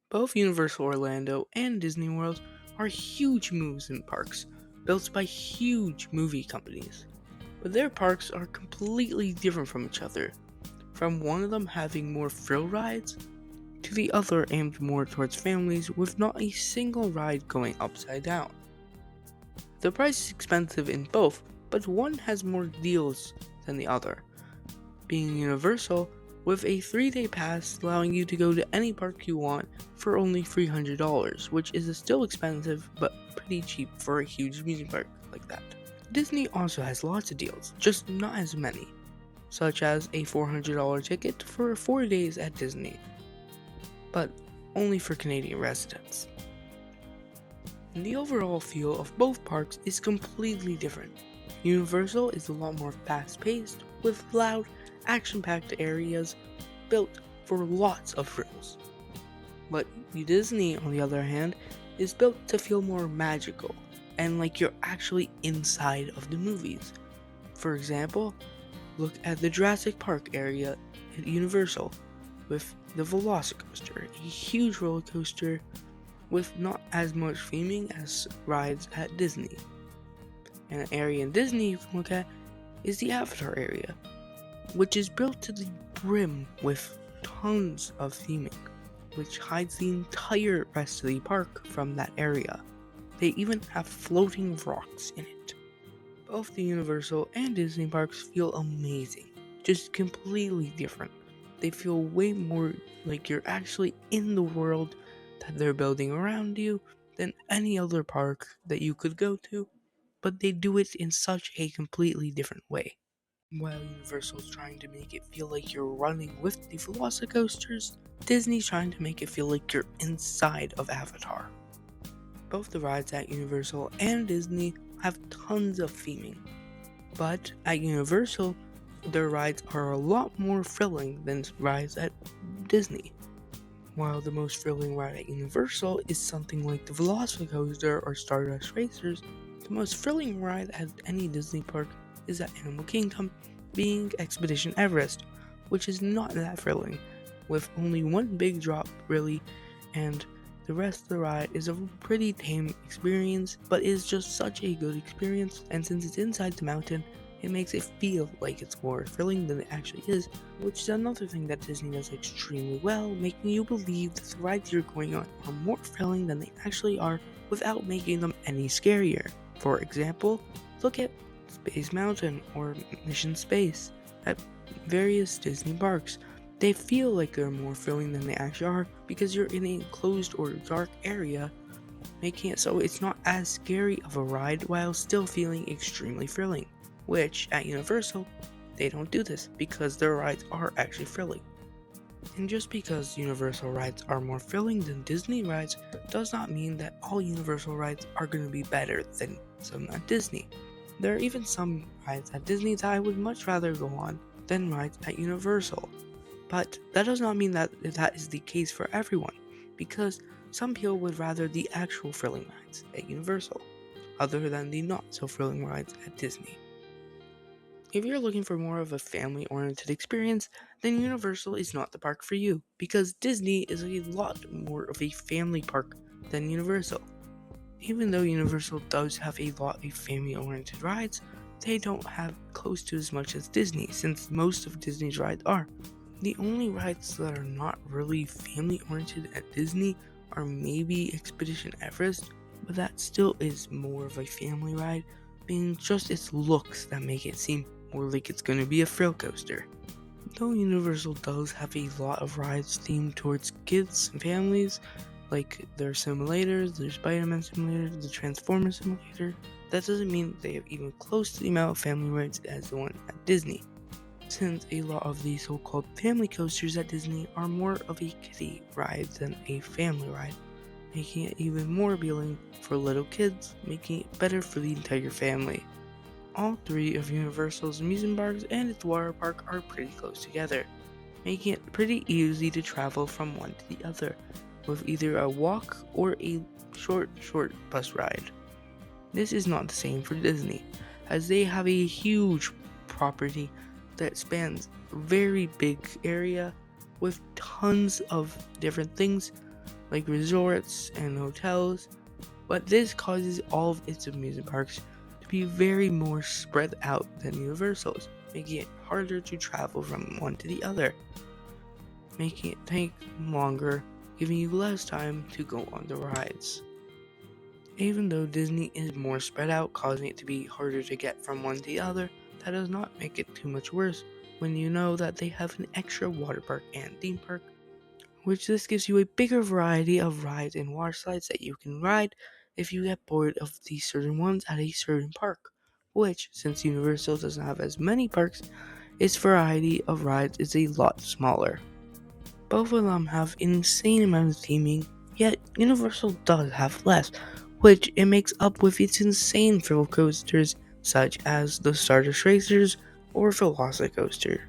Both Universal Orlando and Disney World are huge amusement parks built by huge movie companies. But their parks are completely different from each other, from one of them having more thrill rides to the other aimed more towards families with not a single ride going upside down. The price is expensive in both, but one has more deals than the other, being Universal with a 3-day pass allowing you to go to any park you want for only $300, which is still expensive but pretty cheap for a huge amusement park like that. Disney also has lots of deals, just not as many, such as a $400 ticket for 4 days at Disney, but only for Canadian residents. And the overall feel of both parks is completely different. Universal is a lot more fast-paced, with loud, action-packed areas built for lots of thrills. But Disney, on the other hand, is built to feel more magical, and like you're actually inside of the movies. For example, look at the Jurassic Park area at Universal, with the Velocicoaster, a huge roller coaster with not as much theming as rides at Disney. And an area in Disney you can look at is the Avatar area, which is built to the brim with tons of theming, which hides the entire rest of the park from that area. They even have floating rocks in it. Both the Universal and Disney parks feel amazing, just completely different. They feel way more like you're actually in the world that they're building around you than any other park that you could go to, but they do it in such a completely different way. While Universal's trying to make it feel like you're running with the Velocicoasters, Disney's trying to make it feel like you're inside of Avatar. Both the rides at Universal and Disney have tons of theming, but at Universal, their rides are a lot more thrilling than rides at Disney. While the most thrilling ride at Universal is something like the Velocicoaster or Stardust Racers, the most thrilling ride at any Disney park is at Animal Kingdom, being Expedition Everest, which is not that thrilling, with only one big drop really, and the rest of the ride is a pretty tame experience, but is just such a good experience, and since it's inside the mountain, it makes it feel like it's more thrilling than it actually is, which is another thing that Disney does extremely well, making you believe that the rides you're going on are more thrilling than they actually are without making them any scarier. For example, look at Space Mountain or Mission Space at various Disney parks. They feel like they're more thrilling than they actually are because you're in an enclosed or dark area, making it so it's not as scary of a ride while still feeling extremely thrilling. Which, at Universal, they don't do this because their rides are actually thrilling. And just because Universal rides are more thrilling than Disney rides does not mean that all Universal rides are going to be better than some at Disney. There are even some rides at Disney that I would much rather go on than rides at Universal. But that does not mean that that is the case for everyone, because some people would rather the actual thrilling rides at Universal, other than the not so thrilling rides at Disney. If you're looking for more of a family-oriented experience, then Universal is not the park for you, because Disney is a lot more of a family park than Universal. Even though Universal does have a lot of family-oriented rides, they don't have close to as much as Disney, since most of Disney's rides are. The only rides that are not really family-oriented at Disney are maybe Expedition Everest, but that still is more of a family ride, being just its looks that make it seem more like it's going to be a thrill coaster. Though Universal does have a lot of rides themed towards kids and families, like their simulators, their Spider-Man simulator, the Transformers simulator, that doesn't mean they have even close to the amount of family rides as the one at Disney, since a lot of the so-called family coasters at Disney are more of a kiddie ride than a family ride, making it even more appealing for little kids, making it better for the entire family. All three of Universal's amusement parks and its water park are pretty close together, making it pretty easy to travel from one to the other, with either a walk or a short bus ride. This is not the same for Disney, as they have a huge property that spans a very big area with tons of different things like resorts and hotels, but this causes all of its amusement parks to be very more spread out than Universal's, making it harder to travel from one to the other, making it take longer, giving you less time to go on the rides. Even though Disney is more spread out, causing it to be harder to get from one to the other, that does not make it too much worse when you know that they have an extra water park and theme park, which this gives you a bigger variety of rides and water slides that you can ride if you get bored of these certain ones at a certain park. Which, since Universal doesn't have as many parks, its variety of rides is a lot smaller. Both of them have an insane amount of theming, yet Universal does have less, which it makes up with its insane thrill coasters such as the Stardust Racers or Velocicoaster.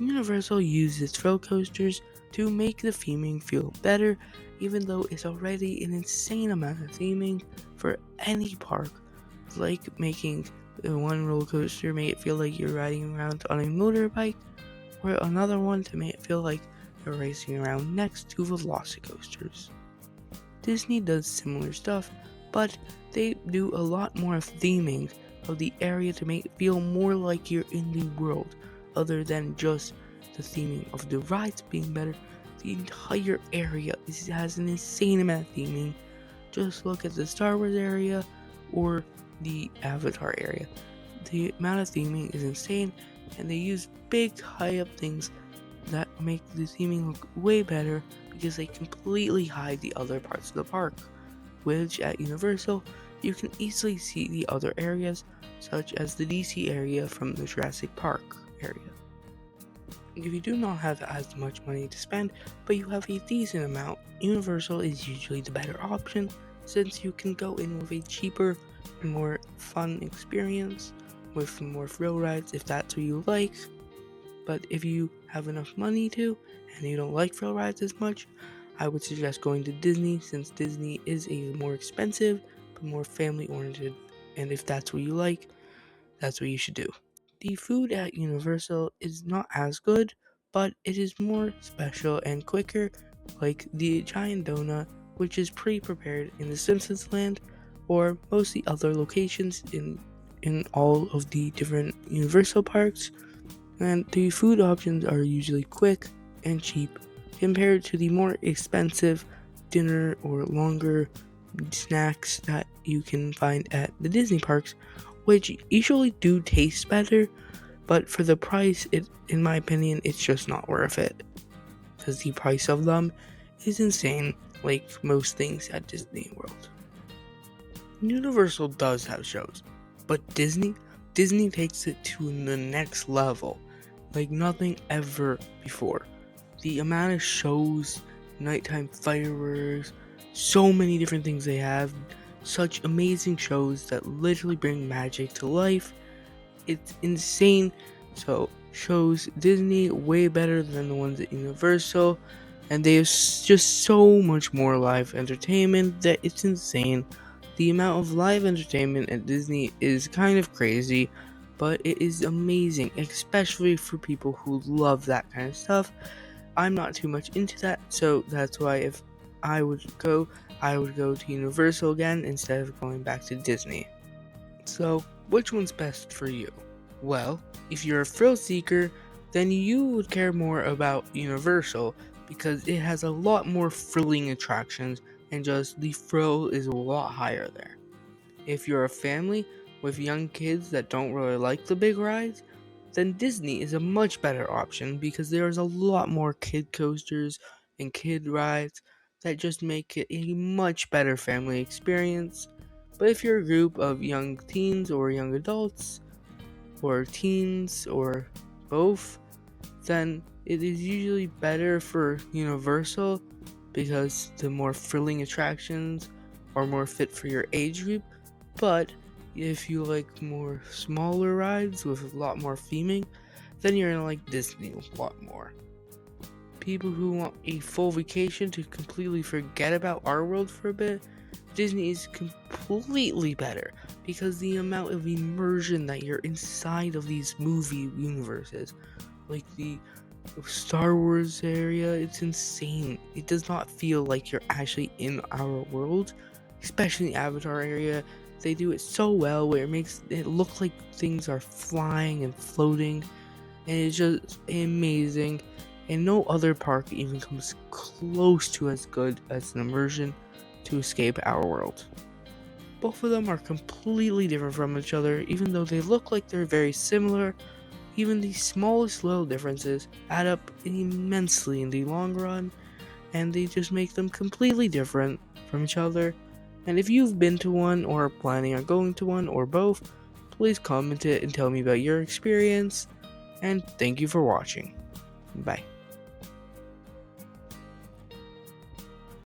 Universal uses thrill coasters to make the theming feel better, even though it's already an insane amount of theming for any park, like making the one roller coaster make it feel like you're riding around on a motorbike, or another one to make it feel like you're racing around next to Velocicoasters. Disney does similar stuff, but they do a lot more theming of the area to make it feel more like you're in the world, other than just the theming of the rides being better. The entire area has an insane amount of theming. Just look at the Star Wars area or the Avatar area. The amount of theming is insane, and they use big high up things that make the theming look way better because they completely hide the other parts of the park, which at Universal you can easily see the other areas, such as the DC area from the Jurassic Park area. If you do not have as much money to spend, but you have a decent amount, Universal is usually the better option since you can go in with a cheaper and more fun experience with more thrill rides if that's what you like. But if you have enough money to, and you don't like thrill rides as much, I would suggest going to Disney since Disney is a more expensive but more family oriented, and if that's what you like, that's what you should do. The food at Universal is not as good, but it is more special and quicker, like the giant donut, which is pre-prepared in the Simpsons Land or most of the other locations in all of the different Universal parks. And the food options are usually quick and cheap compared to the more expensive dinner or longer snacks that you can find at the Disney parks, which usually do taste better, but for the price, in my opinion, it's just not worth it, because the price of them is insane, like most things at Disney World. Universal does have shows, but Disney takes it to the next level, like nothing ever before. The amount of shows, nighttime fireworks, so many different things they have, such amazing shows that literally bring magic to life. It's insane. So shows Disney way better than the ones at Universal, and they have just so much more live entertainment that it's insane. The amount of live entertainment at Disney is kind of crazy, but it is amazing, especially for people who love that kind of stuff. I'm not too much into that, so that's why if I would go to Universal again instead of going back to Disney. So, which one's best for you? Well, if you're a thrill seeker, then you would care more about Universal because it has a lot more thrilling attractions and just the thrill is a lot higher there. If you're a family with young kids that don't really like the big rides, then Disney is a much better option because there's a lot more kid coasters and kid rides that just make it a much better family experience. But if you're a group of young teens or young adults, or teens, or both, then it is usually better for Universal because the more thrilling attractions are more fit for your age group. But if you like more smaller rides with a lot more theming, then you're gonna like Disney a lot more. People who want a full vacation to completely forget about our world for a bit, Disney is completely better because the amount of immersion that you're inside of these movie universes, like the Star Wars area, it's insane. It does not feel like you're actually in our world, especially in the Avatar area. They do it so well where it makes it look like things are flying and floating, and it's just amazing. And no other park even comes close to as good as an immersion to escape our world. Both of them are completely different from each other, even though they look like they're very similar. Even the smallest little differences add up immensely in the long run, and they just make them completely different from each other. And if you've been to one or are planning on going to one or both, please comment it and tell me about your experience. And thank you for watching. Bye.